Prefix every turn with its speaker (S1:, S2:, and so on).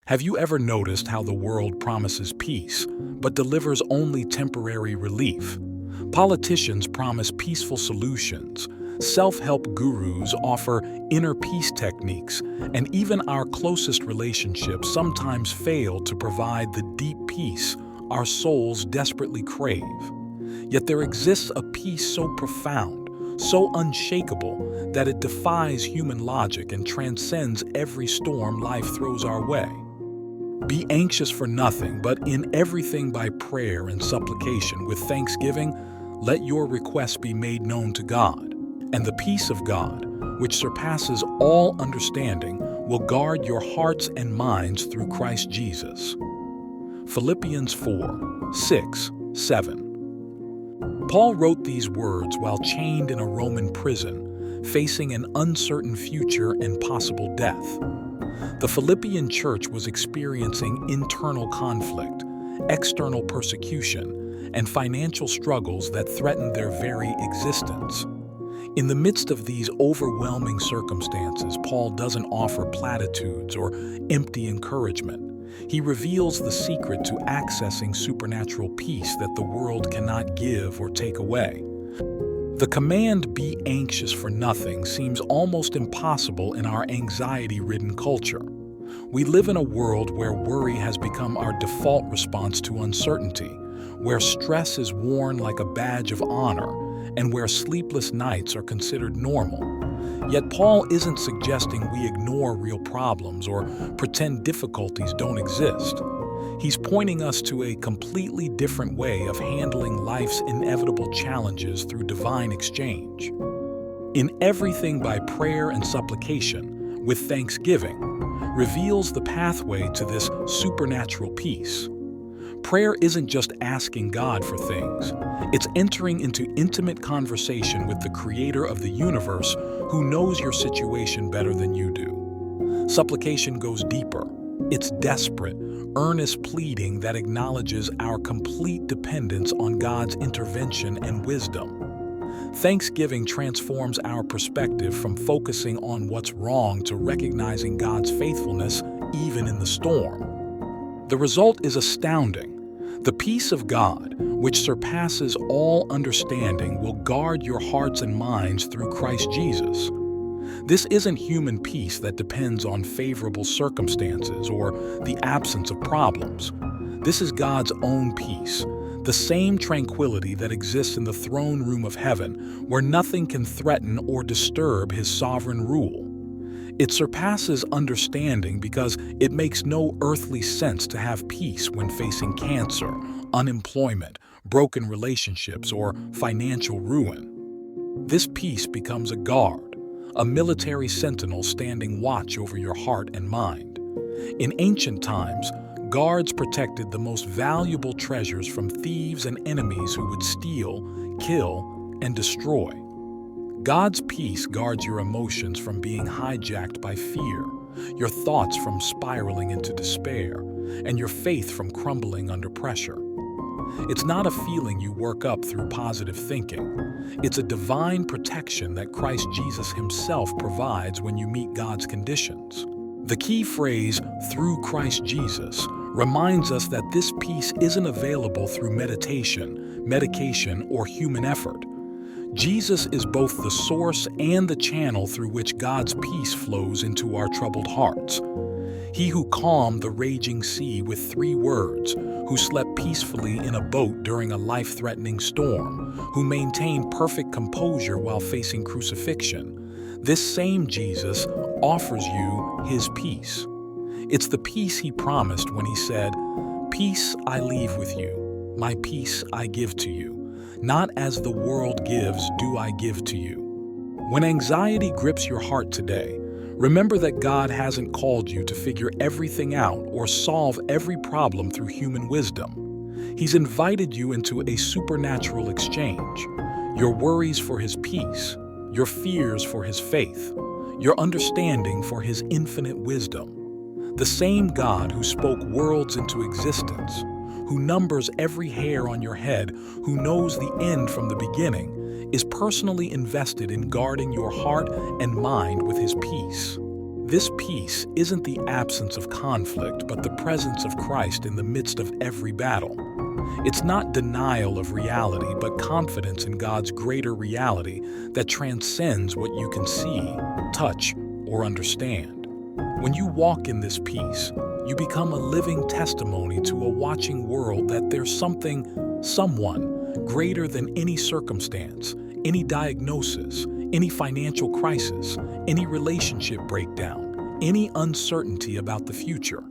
S1: Have you ever noticed how the world promises peace, but delivers only temporary relief? Politicians promise peaceful solutions, self-help gurus offer inner peace techniques, and even our closest relationships sometimes fail to provide the deep peace our souls desperately crave. Yet there exists a peace so profound, so unshakable, that it defies human logic and transcends every storm life throws our way. Be anxious for nothing, but in everything by prayer and supplication with thanksgiving, let your requests be made known to God, and the peace of God, which surpasses all understanding, will guard your hearts and minds through Christ Jesus. Philippians 4:6-7. Paul wrote these words while chained in a Roman prison, facing an uncertain future and possible death. The Philippian church was experiencing internal conflict, external persecution, and financial struggles that threatened their very existence. In the midst of these overwhelming circumstances, Paul doesn't offer platitudes or empty encouragement. He reveals the secret to accessing supernatural peace that the world cannot give or take away. The command, "be anxious for nothing," seems almost impossible in our anxiety-ridden culture. We live in a world where worry has become our default response to uncertainty, where stress is worn like a badge of honor, and where sleepless nights are considered normal. Yet Paul isn't suggesting we ignore real problems or pretend difficulties don't exist. He's pointing us to a completely different way of handling life's inevitable challenges through divine exchange. In everything by prayer and supplication, with thanksgiving, reveals the pathway to this supernatural peace. Prayer isn't just asking God for things. It's entering into intimate conversation with the Creator of the universe who knows your situation better than you do. Supplication goes deeper. It's desperate, earnest pleading that acknowledges our complete dependence on God's intervention and wisdom. Thanksgiving transforms our perspective from focusing on what's wrong to recognizing God's faithfulness even in the storm. The result is astounding. The peace of God, which surpasses all understanding, will guard your hearts and minds through Christ Jesus. This isn't human peace that depends on favorable circumstances or the absence of problems. This is God's own peace, the same tranquility that exists in the throne room of heaven, where nothing can threaten or disturb His sovereign rule. It surpasses understanding because it makes no earthly sense to have peace when facing cancer, unemployment, broken relationships, or financial ruin. This peace becomes a guard, a military sentinel standing watch over your heart and mind. In ancient times, guards protected the most valuable treasures from thieves and enemies who would steal, kill, and destroy. God's peace guards your emotions from being hijacked by fear, your thoughts from spiraling into despair, and your faith from crumbling under pressure. It's not a feeling you work up through positive thinking. It's a divine protection that Christ Jesus Himself provides when you meet God's conditions. The key phrase, "through Christ Jesus," reminds us that this peace isn't available through meditation, medication, or human effort. Jesus is both the source and the channel through which God's peace flows into our troubled hearts. He who calmed the raging sea with 3 words, who slept peacefully in a boat during a life-threatening storm, who maintained perfect composure while facing crucifixion. This same Jesus offers you His peace. It's the peace He promised when He said, "Peace I leave with you, my peace I give to you. Not as the world gives do I give to you." When anxiety grips your heart today, remember that God hasn't called you to figure everything out or solve every problem through human wisdom. He's invited you into a supernatural exchange. Your worries for His peace, your fears for His faith, your understanding for His infinite wisdom. The same God who spoke worlds into existence, who numbers every hair on your head, who knows the end from the beginning, is personally invested in guarding your heart and mind with His peace. This peace isn't the absence of conflict, but the presence of Christ in the midst of every battle. It's not denial of reality, but confidence in God's greater reality that transcends what you can see, touch, or understand. When you walk in this peace, you become a living testimony to a watching world that there's something, someone, greater than any circumstance, any diagnosis, any financial crisis, any relationship breakdown, any uncertainty about the future.